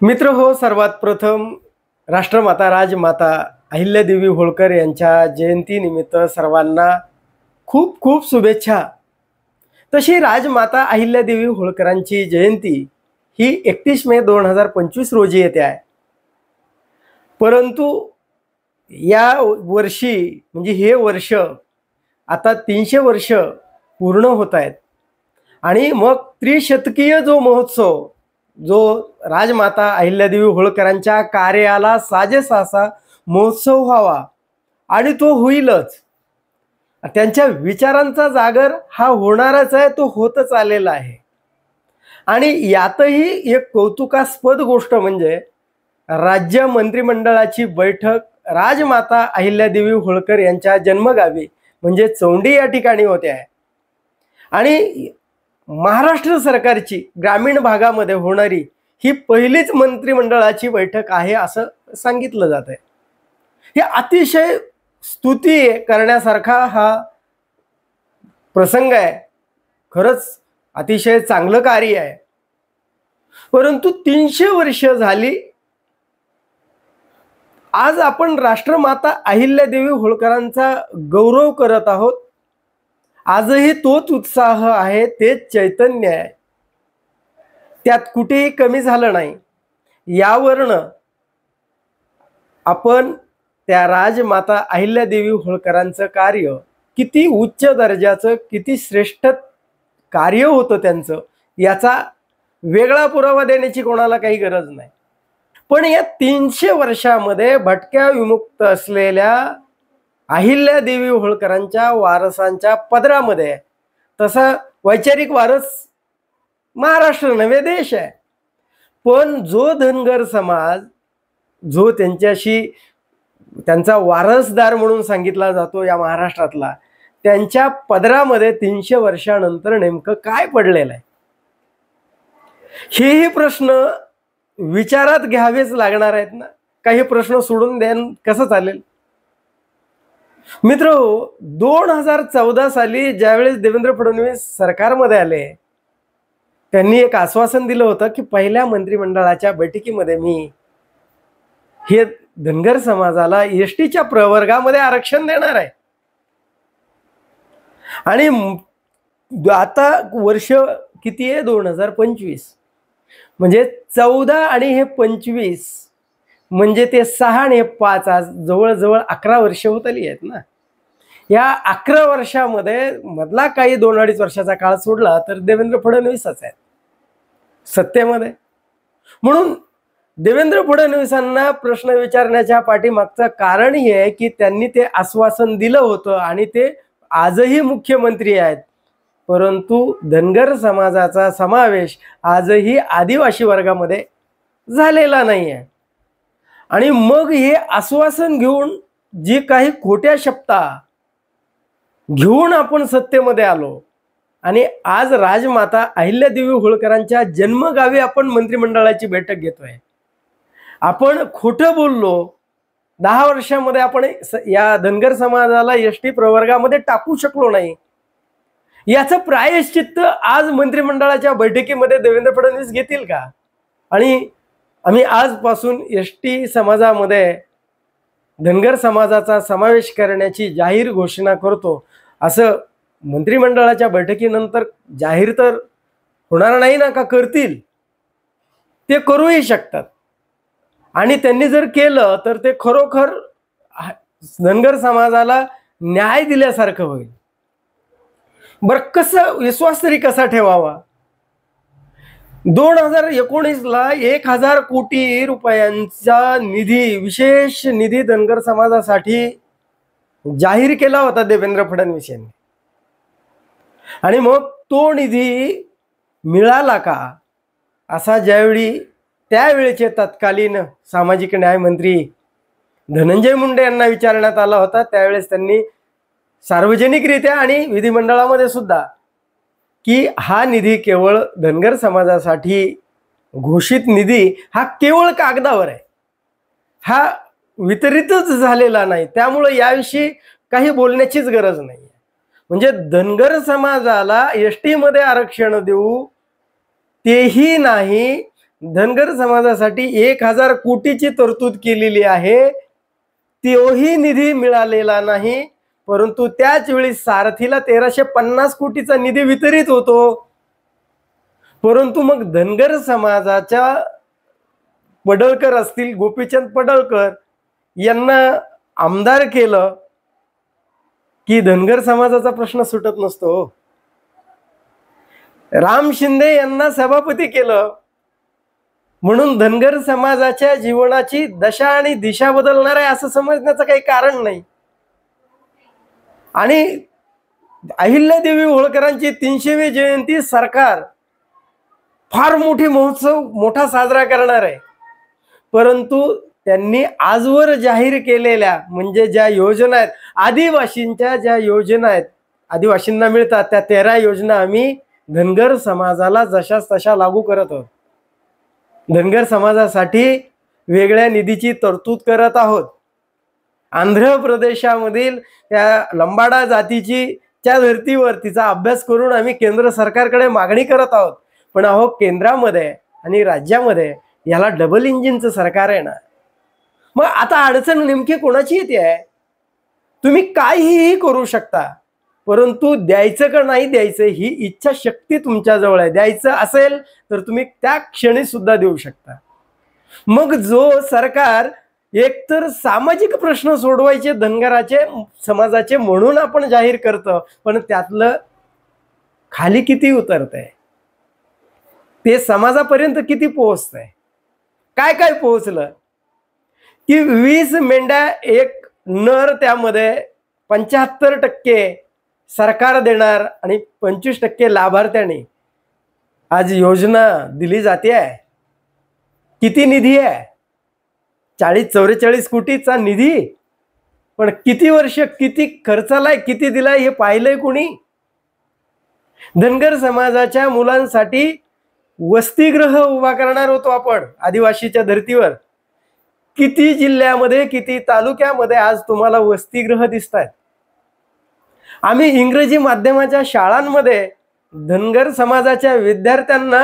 मित्र हो, सर्वात प्रथम राष्ट्रमाता राजमाता अहिल्यादेवी होळकर यांच्या जयंतीनिमित्त सर्वांना खूप खूप शुभेच्छा. तशी राजमाता अहिल्यादेवी होळकरांची जयंती ही 31 मे 2025 रोजी येते आहे. परंतु या वर्षी म्हणजे हे वर्ष आता 300 वर्ष पूर्ण होत आहेत आणि मग त्रिशतकीय जो महोत्सव जो राजमाता अहिल्यादेवी होळकरांच्या कार्याला साजेसा असा महोत्सव व्हावा आणि तो होईलच. त्यांच्या विचारांचा जागर हा होणारच आहे, तो होतच आलेला आहे. आणि यातही एक कौतुकास्पद गोष्ट म्हणजे राज्य मंत्रिमंडळाची बैठक राजमाता अहिल्यादेवी होळकर यांच्या जन्मगावी म्हणजे चौंडी या ठिकाणी होते आहे. आणि महाराष्ट्र सरकारची ग्रामीण भागामध्ये होणारी ही पहिलीच मंत्रिमंडळाची बैठक आहे असं सांगितलं जात आहे. हे अतिशय स्तुती करण्यासारखा हा प्रसंग आहे. खरंच अतिशय चांगलं कार्य आहे. परंतु 300 वर्ष झाली, आज आपण राष्ट्रमाता अहिल्यादेवी होळकरांचा गौरव करत आहोत. आजही तोच उत्साह आहे, तेच चैतन्य आहे, त्यात कुठेही कमी झालं नाही. यावरनं आपण त्या राजमाता अहिल्यादेवी होळकरांचं कार्य किती उच्च दर्जाचं, किती श्रेष्ठ कार्य होतं त्यांचं, याचा वेगळा पुरावा देण्याची कोणाला काही गरज नाही. पण या 300 वर्षामध्ये भटक्या विमुक्त असलेल्या अहिल्यादेवी होळकरांच्या वारसांच्या पदरामध्ये तसा वैचारिक वारस महाराष्ट्र नव्हे देश आहे. पण जो धनगर समाज जो त्यांचा वारसदार म्हणून सांगितला जातो या महाराष्ट्रातला, त्यांच्या पदरामध्ये 300 वर्षानंतर नेमकं काय पडलेलं आहे, हेही प्रश्न विचारात घ्यावेच लागणार आहेत ना. काही प्रश्न सोडून द्यान कसं चालेल. मित्र, 2014 साली ज्यावेळेस देवेंद्र फडणवीस सरकारमध्ये आले, त्यांनी एक आश्वासन दिलं होतं की पहिल्या मंत्रिमंडळाच्या बैठकीमध्ये मी हे धनगर समाजाला एसटीच्या प्रवर्गामध्ये आरक्षण देणार आहे. आणि आता वर्ष किती आहे, 2025, म्हणजे 14 आणि हे 25 म्हणजे ते 6 आणि हे 5, आज जवळजवळ 11 वर्ष होत आली आहेत ना. या 11 वर्षामध्ये मधला काही 2-2.5 वर्षाचा काळ सोडला तर देवेंद्र फडणवीसच आहेत सत्तेमध्ये. म्हणून देवेंद्र फडणवीसांना प्रश्न विचारण्याच्या पाठीमागचं कारण हे आहे की त्यांनी ते आश्वासन दिलं होतं आणि ते आजही मुख्यमंत्री आहेत. परंतु धनगर समाजाचा समावेश आजही आदिवासी वर्गामध्ये झालेला नाही आहे. आणि मग हे आश्वासन घेऊन जी काही खोट्या शपथा घेऊन आपण सत्तेमध्ये आलो आणि आज राजमाता अहिल्यादेवी होळकरांच्या जन्मगावी आपण मंत्रिमंडळाची बैठक घेतोय. आपण खोटं बोललो, 10 वर्षामध्ये आपण या धनगर समाजाला एसटी प्रवर्गामध्ये टाकू शकलो नाही, याचं प्रायश्चित्त आज मंत्रिमंडळाच्या बैठकीमध्ये देवेंद्र फडणवीस घेतील का? आणि आम्ही आजपासून एसटी समाजामध्ये धनगर समाजाचा समावेश करण्याची जाहीर घोषणा करतो असं मंत्रिमंडळाच्या बैठकीनंतर जाहीर तर होणार नाही ना. का करतील? ते करूही शकतात. आणि त्यांनी जर केलं तर ते खरोखर धनगर समाजाला न्याय दिल्यासारखं होईल. बरं, कसं विश्वास तरी कसा ठेवावा? 2019ला 1000 कोटी रुपयांचा निधी, विशेष निधी धनगर समाजासाठी जाहीर केला होता देवेंद्र फडणवीस यांनी. आणि मग तो निधी मिळाला का असा ज्यावेळी त्यावेळेचे तत्कालीन सामाजिक न्याय मंत्री धनंजय मुंडे यांना विचारण्यात आला होता, त्यावेळेस त्यांनी सार्वजनिकरित्या आणि विधिमंडळामध्ये सुद्धा की हा निधी केवळ धनगर समाजासाठी घोषित निधी हा केवळ कागदावर आहे, हा वितरितच झालेला नाही, त्यामुळे याविषयी काही बोलण्याचीच गरज नाही. म्हणजे धनगर समाजाला एसटी मध्ये आरक्षण देऊ तेही नाही, धनगर समाजासाठी 1,000 कोटीची तरतूद केलेली आहे, तोही निधी मिळालेला नाही. परंतु त्याच वेळी सारथीला 1,350 कोटीचा निधी वितरित होतो. परंतु मग धनगर समाजाच्या पडळकर असतील, गोपीचंद पडळकर यांना आमदार केलं की धनगर समाजाचा प्रश्न सुटत नसतो. राम शिंदे यांना सभापती केलं म्हणून धनगर समाजाच्या जीवनाची दशा आणि दिशा बदलणार आहे असं समजण्याचं काही कारण नाही. आणि अहिल्यादेवी होळकरांची 300वी जयंती सरकार फार मोठा साजरा करणार आहे. परंतु त्यांनी आजवर जाहीर केलेल्या म्हणजे ज्या योजना आहेत, आदिवासींच्या ज्या योजना आहेत, आदिवासींना मिळतात त्या 13 योजना आम्ही धनगर समाजाला जशाच तशा लागू करत आहोत. धनगर समाजासाठी वेगळ्या निधीची तरतूद करत आहोत. आंध्र प्रदेशामधील त्या लंबाडा जातीच्या धर्तीवर तिचा अभ्यास करून आम्ही केंद्र सरकारकडे मागणी करत आहोत. पण अहो, केंद्रामध्ये आणि राज्यामध्ये याला डबल इंजिनचं सरकार आहे ना. मग आता अडचण नेमकी कोणाची येते आहे? तुम्ही काहीही करू शकता, परंतु द्यायचं का नाही द्यायचं ही इच्छा शक्ती तुमच्याजवळ आहे. द्यायचं असेल तर तुम्ही त्या क्षणी सुद्धा देऊ शकता. मग जो सरकार एकतर सामाजिक प्रश्न सोडवायचे धनगराचे समाजाचे म्हणून आपण जाहीर करतो, पण त्यातलं खाली किती उतरतंय, ते समाजापर्यंत किती पोहोचतंय, काय काय पोहोचलं की 20 मेंढ्या एक नर, त्यामध्ये 75% सरकार देणार आणि 25% लाभार्थ्यांनी आज योजना दिली जाते आहे. किती निधी आहे? 40-44 कोटीचा निधी. पण किती वर्ष, किती खर्चालाय, किती दिलाय हे पाहिलंय कोणी? धनगर समाजाच्या मुलांसाठी वसतिगृह उभा करणार होतो आपण आदिवासीच्या धर्तीवर. किती जिल्ह्यामध्ये, किती तालुक्यामध्ये आज तुम्हाला वसतिगृह दिसत आहेत. आम्ही इंग्रजी माध्यमाच्या शाळांमध्ये धनगर समाजाच्या विद्यार्थ्यांना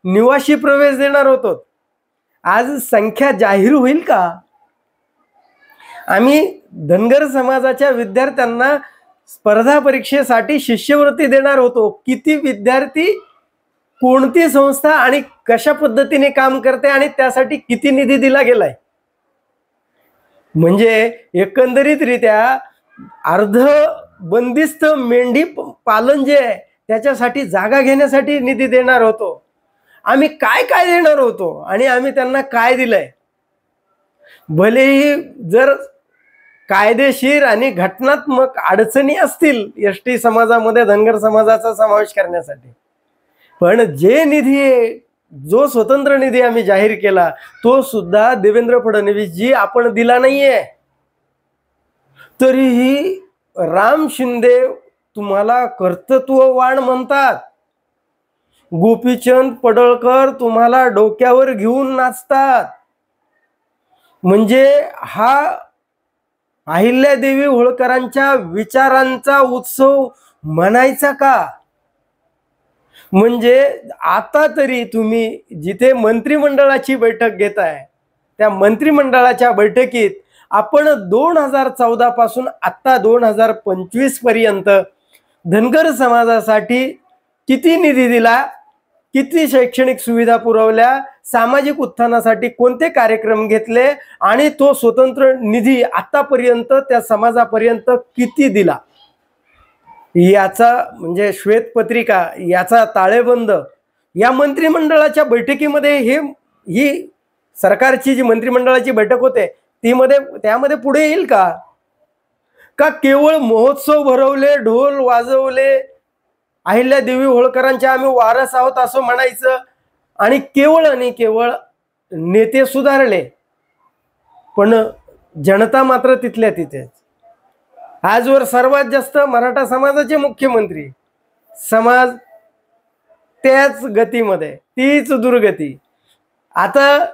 निवासी प्रवेश देणार होतो. आज संख्या जाहीर होईल का? आम्ही धनगर समाजाच्या विद्यार्थ्यांना स्पर्धा परीक्षेसाठी शिष्यवृत्ती देणार होतो. किती विद्यार्थी, कोणती संस्था आणि कशा पद्धतीने काम करते आणि त्यासाठी किती निधी दिला गेलाय. म्हणजे एकंदरीतरित्या अर्ध बंदिस्त मेंढी पालन जे आहे त्याच्यासाठी जागा घेण्यासाठी निधी देणार होतो. आम्ही काय काय देणार होतो आणि आम्ही त्यांना काय दिलंय. भलेही जर कायदेशीर आणि घटनात्मक अडचणी असतील एसटी समाजामध्ये धनगर समाजाचा समावेश करण्यासाठी, पण जे निधी, जो स्वतंत्र निधी आम्ही जाहीर केला तो सुद्धा देवेंद्र फडणवीस जी आपण दिला नाहीये. तरीही राम शिंदे तुम्हाला कर्तृत्ववान म्हणतात, गोपीचंद पडळकर तुम्हाला डोक्यावर घेऊन नाचतात. म्हणजे हा अहिल्यादेवी होळकरांच्या विचारांचा उत्सव म्हणायचा का? म्हणजे आता तरी तुम्ही जिथे मंत्रिमंडळाची बैठक घेताय त्या मंत्रिमंडळाच्या बैठकीत आपण 2014 पासून आता 2025 पर्यंत धनगर समाजासाठी किती निधी दिला, किती शैक्षणिक सुविधा पुरवल्या, सामाजिक उत्थानासाठी कोणते कार्यक्रम घेतले आणि तो स्वतंत्र निधी आतापर्यंत त्या समाजापर्यंत किती दिला याचा म्हणजे श्वेतपत्रिका, याचा ताळेबंद या मंत्रिमंडळाच्या बैठकीमध्ये ही सरकारची जी मंत्रिमंडळाची बैठक होते त्यामध्ये पुढे येईल का? का केवळ महोत्सव भरवले, ढोल वाजवले, अहिल्यादेवी होळकरांच्या आम्ही वारस आहोत असं म्हणायचं आणि केवळ नेते सुधारले पण जनता मात्र तिथल्या तिथेच. आजवर सर्वात जास्त मराठा समाजाचे मुख्यमंत्री, समाज त्याच गतीमध्ये, तीच दुर्गती. आता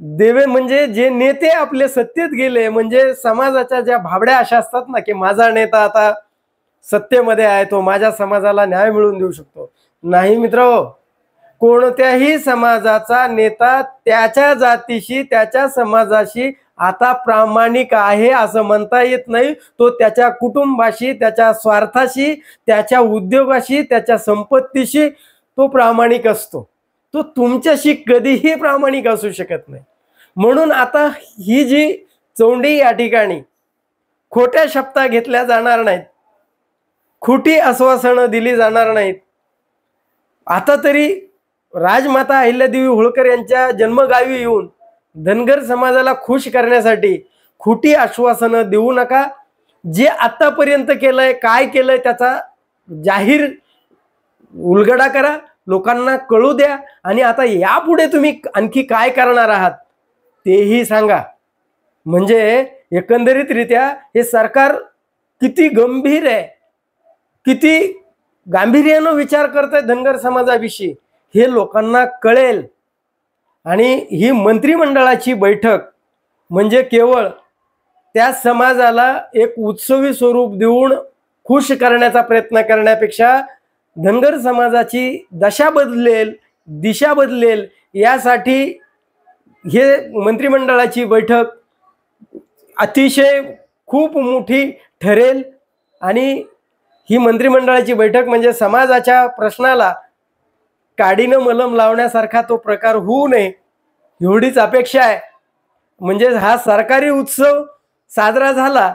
म्हणजे जे नेते आपले सत्तेत गेले म्हणजे समाजाच्या ज्या भाबड्या अशा असतात ना की माझा नेता आता सत्तेमध्ये आहे, तो माझ्या समाजाला न्याय मिळवून देऊ शकतो. नाही मित्रहो, कोणत्याही समाजाचा नेता त्याच्या जातीशी त्याच्या समाजाशी आता प्रामाणिक आहे असं म्हणता येत नाही। तो त्याच्या कुटुंबाशी त्याच्या स्वार्थाशी त्याच्या उद्योगाशी त्याच्या संपत्तीशी तो प्रामाणिक असतो। तो तुमच्याशी कधीही प्रामाणिक असू शकत नाही। म्हणून आता ही जी चोंडी या ठिकाणी खोट्या शपथा घेतल्या जाणार नाहीत, खोटी आश्वासनं दिली जाणार नाहीत। आता तरी राजमाता अहिल्यादेवी होळकर यांच्या जन्मगावी येऊन धनगर समाजाला खुश करण्यासाठी खोटी आश्वासनं देऊ नका। जे आतापर्यंत केलंय काय केलंय त्याचा जाहीर उलगडा करा, लोकांना कळू द्या आणि आता यापुढे तुम्ही आणखी काय करणार आहात तेही सांगा। म्हणजे एकंदरीतरित्या हे सरकार किती गंभीर आहे, किती गांभीर्यानं विचार करतंय धनगर समाजाविषयी हे लोकांना कळेल। आणि ही मंत्रिमंडळाची बैठक म्हणजे केवळ त्या समाजाला एक उत्सवी स्वरूप देऊन खुश करण्याचा प्रयत्न करण्यापेक्षा धनगर समाजाची दशा बदलेल, दिशा बदलेल यासाठी हे मंत्रिमंडळाची बैठक अतिशय खूप मोठी ठरेल। आणि ही मंत्रिमंडळाची बैठक म्हणजे समाजाच्या प्रश्नाला काडीनं मलम लावण्यासारखा तो प्रकार होऊ नये एवढीच अपेक्षा आहे। म्हणजे हा सरकारी उत्सव साजरा झाला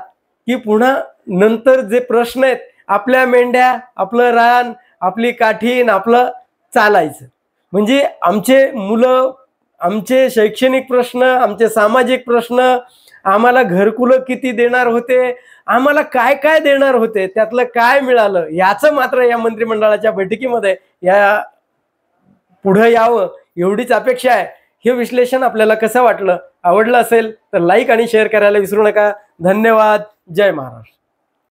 की पुन्हा नंतर जे प्रश्न आहेत, आपल्या मेंढ्या, आपलं रान, आपली काठीण, आपलं चालायचं, म्हणजे आमचे मुलं, आमचे शैक्षणिक प्रश्न, आमचे सामाजिक प्रश्न, आम्हाला घरकुलं किती देणार होते, आम्हाला काय काय देणार होते, त्यातलं काय मिळालं याचं मात्र या मंत्रिमंडळाच्या बैठकीमध्ये या पुढे यावं एवढीच अपेक्षा आहे। हे विश्लेषण आपल्याला कसं वाटलं, आवडलं असेल तर लाईक आणि शेअर करायला विसरू नका। धन्यवाद। जय महाराष्ट्र।